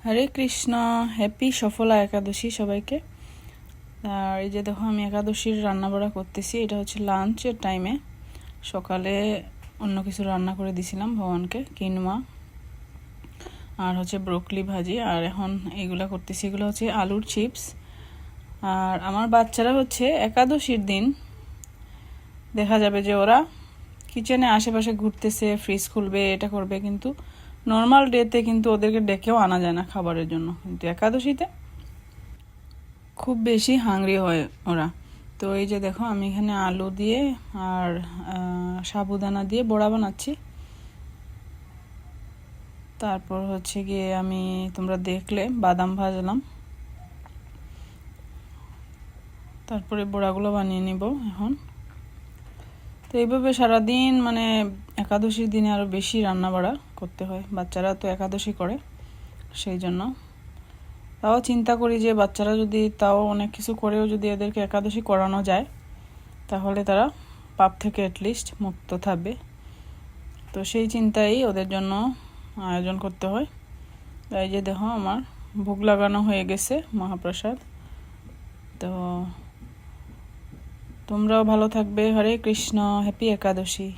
হরে Krishna. Happy সফলা একাদশী সবাইকে। আর এই যে দেখো আমি একাদশীর রান্না বাড়া করতেছি। এটা হচ্ছে লাঞ্চের টাইমে। সকালে অন্য কিছু রান্না করে দিছিলাম ভগবানকে, কিনোয়া আর হচ্ছে ব্রোকলি ভাজি। আর এখন এইগুলা করতেছি, এগুলো হচ্ছে আলুর চিপস। আর আমার বাচ্চারা হচ্ছে একাদশীর দিন দেখা যাবে যে ওরা কিচেনে আশেপাশে ঘুরতেছে, ফ্রিজ খুলবে, এটা করবে, কিন্তু নর্মাল ডেতে কিন্তু ওদেরকে ডেকেও আনা যায় না খাবারের জন্য। কিন্তু একাদশীতে খুব বেশি হাংরি হয় ওরা। তো এই যে দেখো আমি এখানে আলু দিয়ে আর সাবুদানা দিয়ে বড়া বানাচ্ছি। তারপর হচ্ছে গিয়ে আমি, তোমরা দেখলে, বাদাম ভাজলাম। তারপরে বড়াগুলো বানিয়ে নিব এখন। তো এইভাবে সারাদিন মানে একাদশীর দিনে আরও বেশি রান্না বাড়া করতে হয়। বাচ্চারা তো একাদশী করে, সেই জন্য তাও চিন্তা করি যে বাচ্চারা যদি তাও অনেক কিছু করেও যদি এদেরকে একাদশী করানো যায়, তাহলে তারা পাপ থেকে অ্যাটলিস্ট মুক্ত থাকবে। তো সেই চিন্তাই ওদের জন্য আয়োজন করতে হয়। এই যে দেখো আমার ভোগ লাগানো হয়ে গেছে মহাপ্রসাদ। তো তোমরাও ভালো থাকবে। হরে কৃষ্ণ। হ্যাপি একাদশী।